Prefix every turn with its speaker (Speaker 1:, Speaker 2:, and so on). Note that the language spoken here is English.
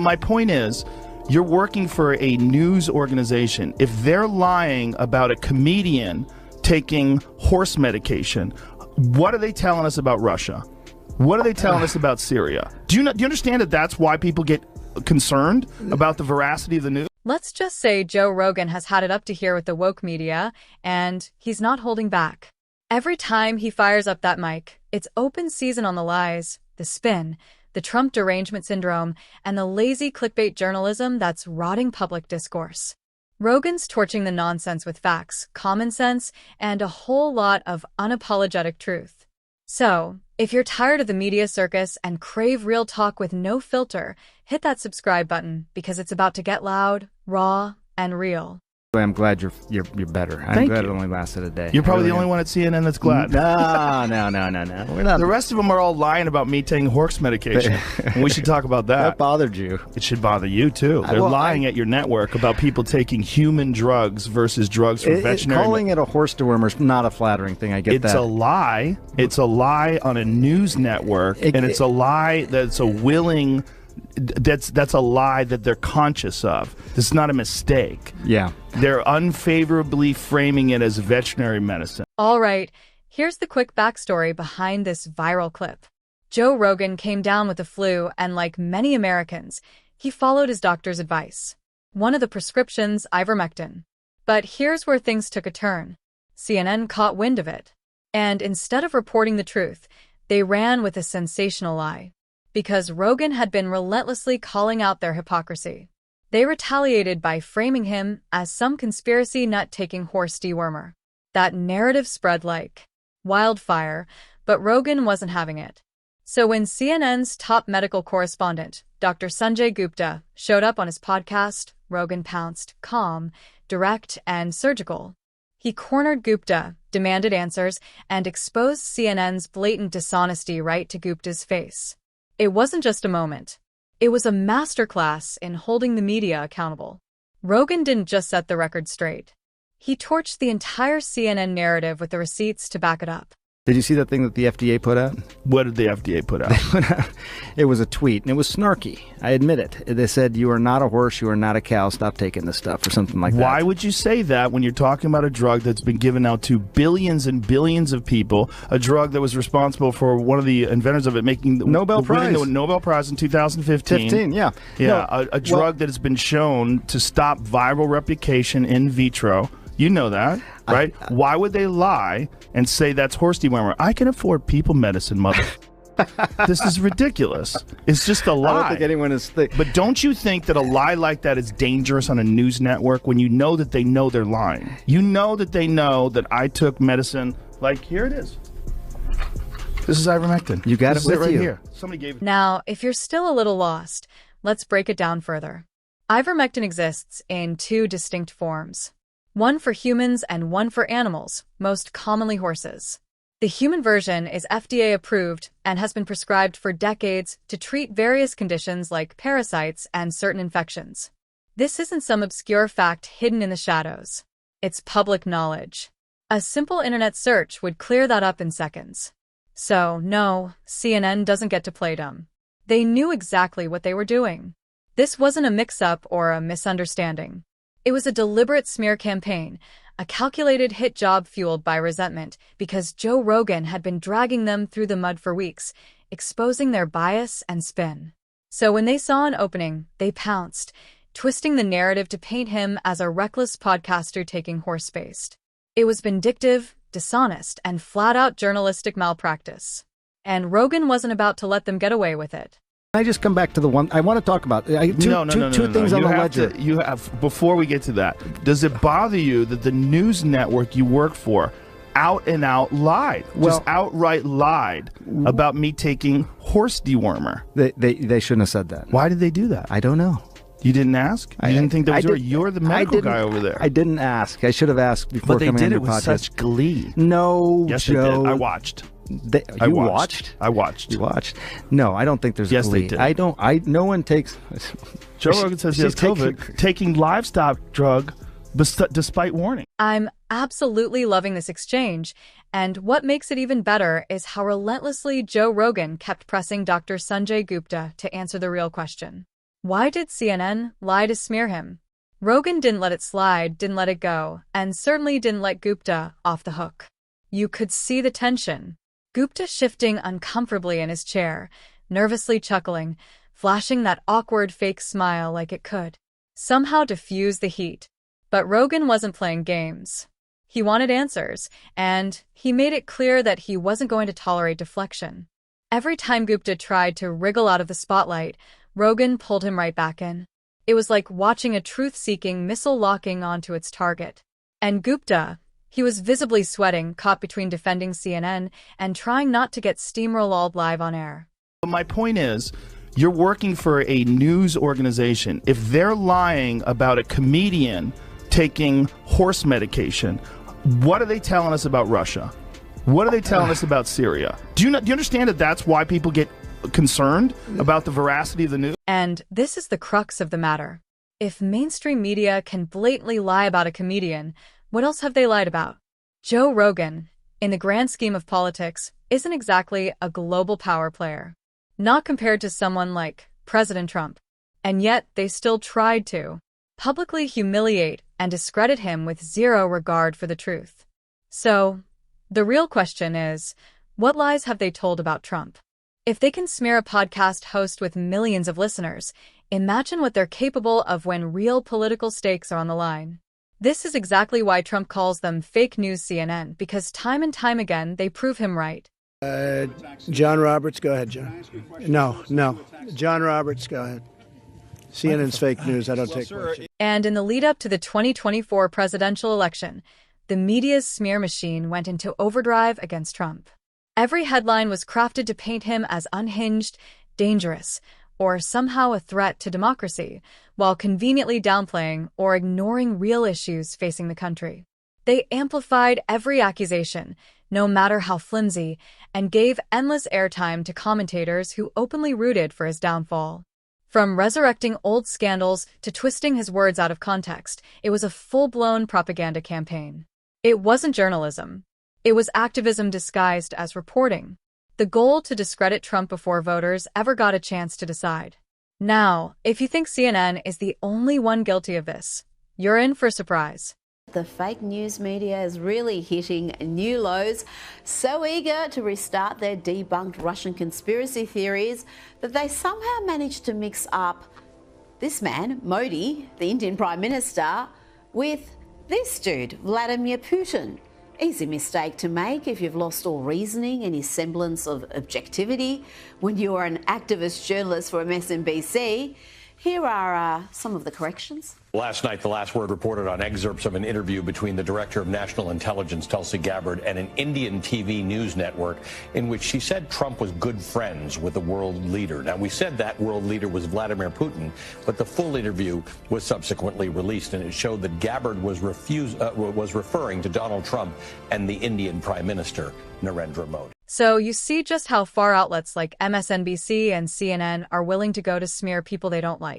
Speaker 1: My point is, you're working for a news organization. If they're lying about a comedian taking horse medication, what are they telling us about Russia? What are they telling us about Syria? Do you understand that that's why people get concerned about the veracity of the news?
Speaker 2: Let's just say Joe Rogan has had it up to here with the woke media, and he's not holding back. Every time he fires up that mic, it's open season on the lies, the spin, the Trump derangement syndrome, and the lazy clickbait journalism that's rotting public discourse. Rogan's torching the nonsense with facts, common sense, and a whole lot of unapologetic truth. So, if you're tired of the media circus and crave real talk with no filter, hit that subscribe button because it's about to get loud, raw, and real.
Speaker 3: I'm glad you're better. I'm glad it only lasted a day.
Speaker 1: You're probably the only one at CNN that's glad.
Speaker 3: No. We're not.
Speaker 1: The rest of them are all lying about me taking horse medication. And we should talk about that.
Speaker 3: That bothered you.
Speaker 1: It should bother you, too. They're lying at your network about people taking human drugs versus drugs for veterinary.
Speaker 3: Calling it a horse dewormer is not a flattering thing. I get that.
Speaker 1: It's a lie. It's a lie on a news network. And it's a lie that's a willing... That's a lie that they're conscious of. This is not a mistake.
Speaker 3: Yeah.
Speaker 1: They're unfavorably framing it as veterinary medicine.
Speaker 2: All right, here's the quick backstory behind this viral clip. Joe Rogan came down with the flu, and like many Americans, he followed his doctor's advice. One of the prescriptions, ivermectin. But here's where things took a turn. CNN caught wind of it. And instead of reporting the truth, they ran with a sensational lie. Because Rogan had been relentlessly calling out their hypocrisy. They retaliated by framing him as some conspiracy nut taking horse dewormer. That narrative spread like wildfire, but Rogan wasn't having it. So when CNN's top medical correspondent, Dr. Sanjay Gupta, showed up on his podcast, Rogan pounced, calm, direct, and surgical. He cornered Gupta, demanded answers, and exposed CNN's blatant dishonesty right to Gupta's face. It wasn't just a moment. It was a masterclass in holding the media accountable. Rogan didn't just set the record straight. He torched the entire CNN narrative with the receipts to back it up.
Speaker 3: Did you see that thing that the FDA put out?
Speaker 1: What did the FDA put out?
Speaker 3: It was a tweet, and it was snarky. I admit it. They said, "You are not a horse, you are not a cow, stop taking this stuff," or something like that.
Speaker 1: Why would you say that when you're talking about a drug that's been given out to billions and billions of people, a drug that was responsible for one of the inventors of it making the
Speaker 3: Nobel Prize.
Speaker 1: The Nobel Prize in 2015.
Speaker 3: Yeah.
Speaker 1: Yeah, a drug that has been shown to stop viral replication in vitro. You know that, right? Why would they lie and say that's horse dewormer? I can afford people medicine, mother. This is ridiculous. It's just a lie.
Speaker 3: I don't think anyone is
Speaker 1: But don't you think that a lie like that is dangerous on a news network when you know that they know they're lying? You know that they know that I took medicine. Like, here it is. This is ivermectin.
Speaker 3: You got it with
Speaker 1: right
Speaker 3: you.
Speaker 1: here. Somebody gave it.
Speaker 2: Now, if you're still a little lost, let's break it down further. Ivermectin exists in two distinct forms. One for humans and one for animals, most commonly horses. The human version is FDA approved and has been prescribed for decades to treat various conditions like parasites and certain infections. This isn't some obscure fact hidden in the shadows. It's public knowledge. A simple internet search would clear that up in seconds. So, no, CNN doesn't get to play dumb. They knew exactly what they were doing. This wasn't a mix-up or a misunderstanding. It was a deliberate smear campaign, a calculated hit job fueled by resentment because Joe Rogan had been dragging them through the mud for weeks, exposing their bias and spin. So when they saw an opening, they pounced, twisting the narrative to paint him as a reckless podcaster taking horse space. It was vindictive, dishonest, and flat-out journalistic malpractice. And Rogan wasn't about to let them get away with it.
Speaker 3: I just come back to the one I want to talk about. Two things on the ledger.
Speaker 1: Before we get to that, does it bother you that the news network you work for out and out lied, just outright lied about me taking horse dewormer?
Speaker 3: They shouldn't have said that.
Speaker 1: Why did they do that?
Speaker 3: I don't know.
Speaker 1: You didn't ask? You didn't think that was you're the medical guy over there.
Speaker 3: I didn't ask. I should have asked before coming on your podcast.
Speaker 1: But they did it with such glee.
Speaker 3: No,
Speaker 1: yes,
Speaker 3: Joe.
Speaker 1: They did. I watched.
Speaker 3: I watched.
Speaker 1: You
Speaker 3: watched? No, I don't think there's
Speaker 1: yes,
Speaker 3: a glee.
Speaker 1: They did.
Speaker 3: No one takes.
Speaker 1: Joe Rogan says he has COVID, taking livestock drug despite warning.
Speaker 2: I'm absolutely loving this exchange, and what makes it even better is how relentlessly Joe Rogan kept pressing Dr. Sanjay Gupta to answer the real question. Why did CNN lie to smear him? Rogan didn't let it slide, didn't let it go, and certainly didn't let Gupta off the hook. You could see the tension. Gupta shifting uncomfortably in his chair, nervously chuckling, flashing that awkward fake smile like it could somehow diffuse the heat. But Rogan wasn't playing games. He wanted answers, and he made it clear that he wasn't going to tolerate deflection. Every time Gupta tried to wriggle out of the spotlight, Rogan pulled him right back in. It was like watching a truth-seeking missile locking onto its target. And Gupta, he was visibly sweating, caught between defending CNN and trying not to get steamrolled live on air.
Speaker 1: My point is, you're working for a news organization. If they're lying about a comedian taking horse medication, what are they telling us about Russia? What are they telling us about Syria? Do you understand that that's why people get concerned about the veracity of the news?
Speaker 2: And this is the crux of the matter. If mainstream media can blatantly lie about a comedian, what else have they lied about? Joe Rogan, in the grand scheme of politics, isn't exactly a global power player. Not compared to someone like President Trump. And yet, they still tried to publicly humiliate and discredit him with zero regard for the truth. So, the real question is, what lies have they told about Trump? If they can smear a podcast host with millions of listeners, imagine what they're capable of when real political stakes are on the line. This is exactly why Trump calls them fake news CNN, because time and time again, they prove him right.
Speaker 4: John Roberts, go ahead, John. No. John Roberts, go ahead. CNN's fake news. I don't take questions.
Speaker 2: And in the lead up to the 2024 presidential election, the media's smear machine went into overdrive against Trump. Every headline was crafted to paint him as unhinged, dangerous, or somehow a threat to democracy, while conveniently downplaying or ignoring real issues facing the country. They amplified every accusation, no matter how flimsy, and gave endless airtime to commentators who openly rooted for his downfall. From resurrecting old scandals to twisting his words out of context, it was a full-blown propaganda campaign. It wasn't journalism. It was activism disguised as reporting. The goal to discredit Trump before voters ever got a chance to decide. Now, if you think CNN is the only one guilty of this, you're in for a surprise.
Speaker 5: The fake news media is really hitting new lows, so eager to restart their debunked Russian conspiracy theories that they somehow managed to mix up this man, Modi, the Indian Prime Minister, with this dude, Vladimir Putin. Easy mistake to make if you've lost all reasoning, any semblance of objectivity when you are an activist journalist for MSNBC. Here are some of the corrections.
Speaker 6: Last night, The Last Word reported on excerpts of an interview between the Director of National Intelligence, Tulsi Gabbard, and an Indian TV news network in which she said Trump was good friends with the world leader. Now, we said that world leader was Vladimir Putin, but the full interview was subsequently released, and it showed that Gabbard was referring to Donald Trump and the Indian Prime Minister, Narendra Modi.
Speaker 2: So you see just how far outlets like MSNBC and CNN are willing to go to smear people they don't like.